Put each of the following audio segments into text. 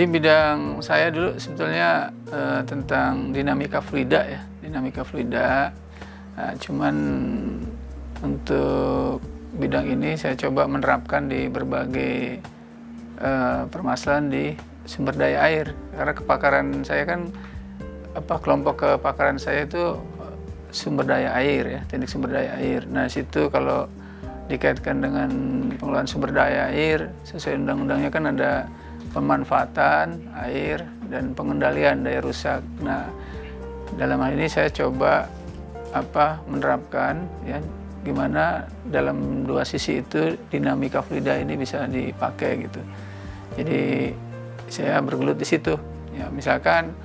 Jadi bidang saya dulu sebetulnya tentang dinamika fluida ya, dinamika fluida. Cuman untuk bidang ini saya coba menerapkan di berbagai permasalahan di sumber daya air. Karena kepakaran saya kan kelompok kepakaran saya itu sumber daya air ya, teknik sumber daya air. Nah, situ kalau dikaitkan dengan pengelolaan sumber daya air sesuai undang-undangnya kan ada pemanfaatan air dan pengendalian daya rusak. Nah, dalam hal ini saya coba menerapkan ya gimana dalam dua sisi itu dinamika fluida ini bisa dipakai gitu. Jadi saya bergelut di situ. Ya, misalkan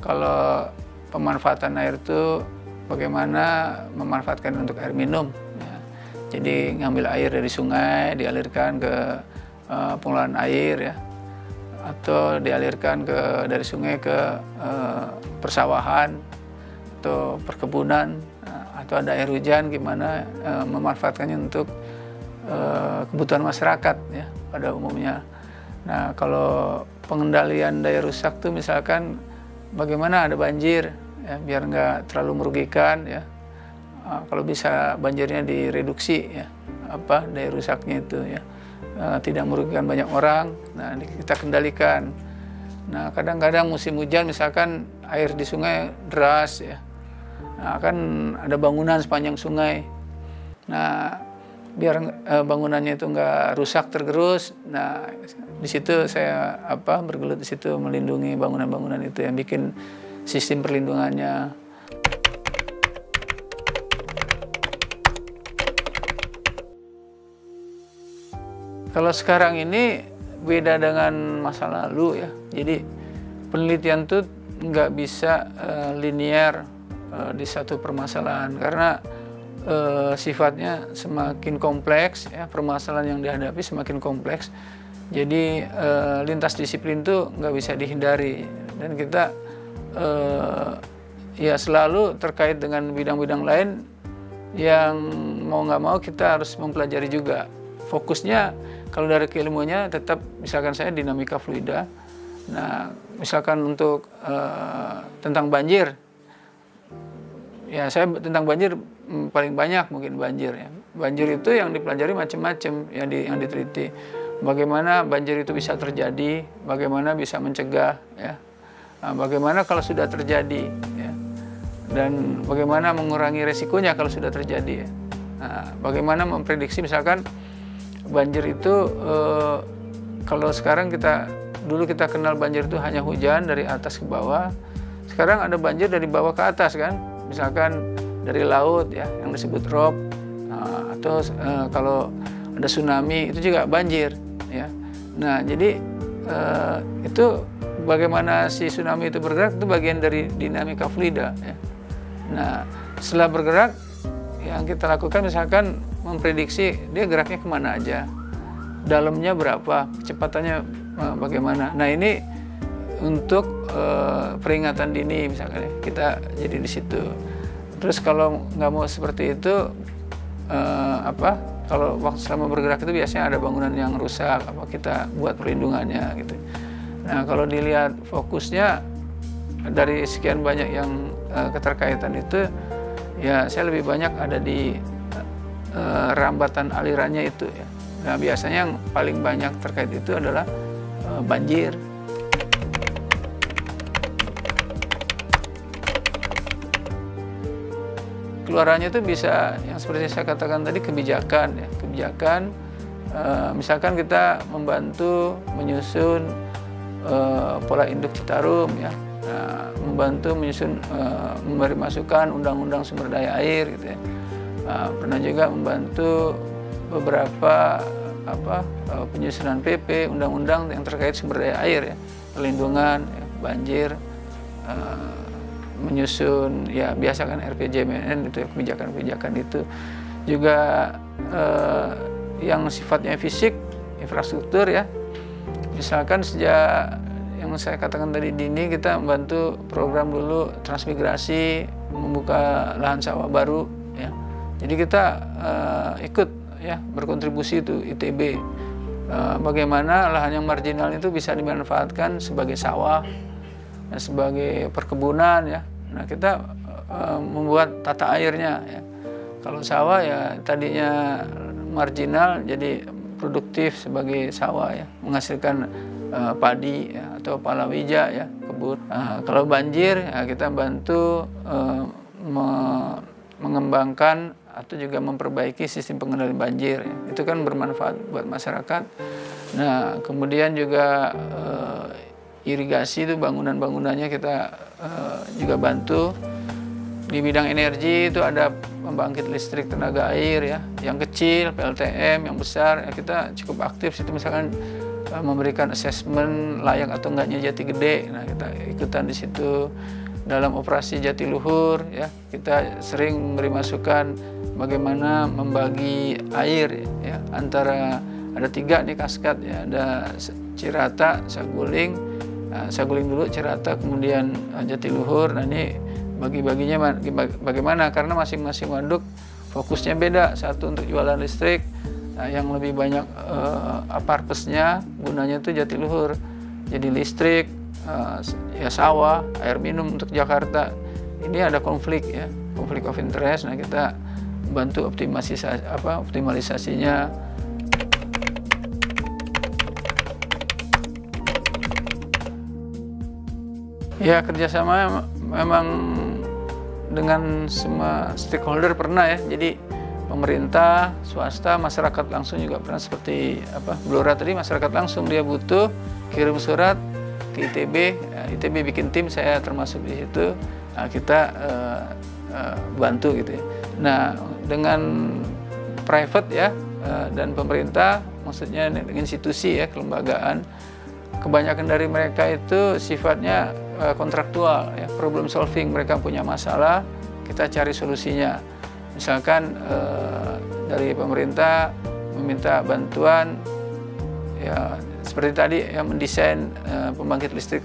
kalau pemanfaatan air itu bagaimana memanfaatkan untuk air minum. Ya. Jadi ngambil air dari sungai dialirkan ke pengelolaan air ya, atau dialirkan dari sungai ke persawahan atau perkebunan, atau ada air hujan gimana memanfaatkannya untuk kebutuhan masyarakat ya pada umumnya. Nah, kalau pengendalian daya rusak tuh misalkan bagaimana ada banjir ya, biar nggak terlalu merugikan ya. Kalau bisa banjirnya direduksi ya, daya rusaknya itu ya. Tidak merugikan banyak orang, nah kita kendalikan. Nah, kadang-kadang musim hujan misalkan air di sungai deras ya, nah kan ada bangunan sepanjang sungai. Nah, biar bangunannya itu nggak rusak tergerus, nah di situ saya bergelut di situ melindungi bangunan-bangunan itu yang bikin sistem perlindungannya. Kalau sekarang ini beda dengan masa lalu ya. Jadi penelitian tuh nggak bisa linear di satu permasalahan karena sifatnya semakin kompleks ya, permasalahan yang dihadapi semakin kompleks. Jadi lintas disiplin tuh nggak bisa dihindari dan kita ya selalu terkait dengan bidang-bidang lain yang mau nggak mau kita harus mempelajari juga. Fokusnya kalau dari keilmuannya tetap misalkan saya dinamika fluida. Nah, misalkan untuk tentang banjir, ya saya tentang banjir paling banyak mungkin banjir ya. Banjir itu yang dipelajari macam-macam yang diteliti. Bagaimana banjir itu bisa terjadi, bagaimana bisa mencegah ya. Nah, bagaimana kalau sudah terjadi ya. Dan bagaimana mengurangi resikonya kalau sudah terjadi ya. Nah, bagaimana memprediksi misalkan banjir itu kalau sekarang dulu kita kenal banjir itu hanya hujan dari atas ke bawah. Sekarang ada banjir dari bawah ke atas kan, misalkan dari laut ya yang disebut rob, atau kalau ada tsunami itu juga banjir ya. Nah, jadi itu bagaimana si tsunami itu bergerak itu bagian dari dinamika fluida ya. Nah, setelah bergerak yang kita lakukan misalkan memprediksi dia geraknya kemana aja, dalamnya berapa, kecepatannya bagaimana. Nah, ini untuk peringatan dini misalkan ya, kita jadi di situ. Terus kalau nggak mau seperti itu, kalau waktu selama bergerak itu biasanya ada bangunan yang rusak, kita buat perlindungannya gitu. Nah, kalau dilihat fokusnya dari sekian banyak yang keterkaitan itu, ya saya lebih banyak ada di rambatan alirannya itu ya. Nah, biasanya yang paling banyak terkait itu adalah banjir. Keluarannya itu bisa yang seperti saya katakan tadi, kebijakan ya, kebijakan misalkan kita membantu menyusun pola induk Citarum ya. Nah, membantu menyusun memberi masukan undang-undang sumber daya air gitu ya. Pernah juga membantu beberapa penyusunan PP, undang-undang yang terkait sumber daya air ya, perlindungan ya, banjir, menyusun ya biasa kan RPJMN itu ya, kebijakan-kebijakan itu juga yang sifatnya fisik, infrastruktur ya. Misalkan sejak yang saya katakan tadi dini, kita membantu program dulu transmigrasi, membuka lahan sawah baru ya. Jadi kita ikut ya berkontribusi itu ITB bagaimana lahan yang marginal itu bisa dimanfaatkan sebagai sawah, sebagai perkebunan ya. Nah, kita membuat tata airnya ya. Kalau sawah ya tadinya marginal jadi produktif sebagai sawah ya, menghasilkan padi ya, atau palawija ya, kebun. Kalau banjir ya kita bantu mengembangkan atau juga memperbaiki sistem pengendalian banjir ya. Itu kan bermanfaat buat masyarakat. Nah, kemudian juga irigasi itu bangunan-bangunannya kita juga bantu. Di bidang energi itu ada pembangkit listrik tenaga air ya, yang kecil PLTM, yang besar ya, kita cukup aktif situ, misalkan memberikan assessment layak atau enggaknya jati gede. Nah, kita ikutan di situ. Dalam operasi Jatiluhur ya, kita sering memberi masukan bagaimana membagi air ya, antara ada 3 nih kaskat ya, ada Cirata, Saguling, Saguling dulu, Cirata, kemudian Jatiluhur. Nah, ini bagi-baginya bagaimana, karena masing-masing waduk fokusnya beda. Satu untuk jualan listrik, yang lebih banyak purpose-nya, gunanya itu Jatiluhur jadi listrik, ya sawah, air minum untuk Jakarta. Ini ada konflik ya, konflik of interest. Nah, kita bantu optimalisasinya. Ya, kerjasama memang dengan semua stakeholder pernah ya. Jadi pemerintah, swasta, masyarakat langsung juga pernah, seperti Blora tadi, masyarakat langsung dia butuh, kirim surat ke ITB, ITB bikin tim, saya termasuk di situ, kita bantu gitu ya. Nah, dengan private ya dan pemerintah, maksudnya institusi ya, kelembagaan, kebanyakan dari mereka itu sifatnya kontraktual ya, problem solving. Mereka punya masalah, kita cari solusinya. Misalkan dari pemerintah meminta bantuan ya, seperti tadi yang mendesain pembangkit listrik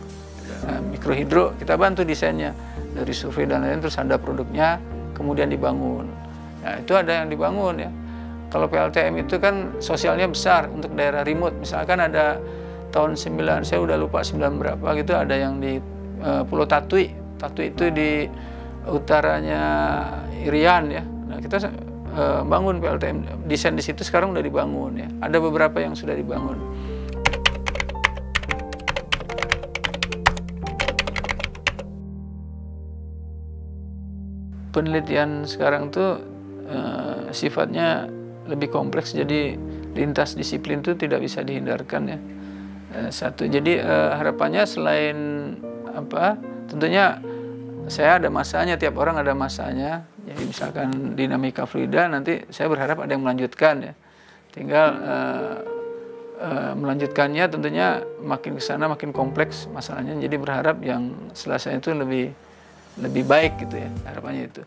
mikrohidro, kita bantu desainnya dari survei dan lain-lain, terus ada produknya, kemudian dibangun. Nah, itu ada yang dibangun ya. Kalau PLTM itu kan sosialnya besar untuk daerah remote. Misalkan ada tahun 9, saya udah lupa 9 berapa gitu, ada yang di Pulau Tatui. Tatui itu di utaranya Irian ya. Nah, kita bangun PLTM, desain di situ sekarang udah dibangun ya. Ada beberapa yang sudah dibangun. Penelitian sekarang tuh sifatnya lebih kompleks, jadi lintas disiplin itu tidak bisa dihindarkan ya. Satu, jadi harapannya selain tentunya saya ada masanya, tiap orang ada masanya. Jadi misalkan dinamika fluida, nanti saya berharap ada yang melanjutkan ya. Tinggal melanjutkannya tentunya makin ke sana makin kompleks masalahnya. Jadi berharap yang setelah saya itu lebih baik gitu ya, harapannya itu.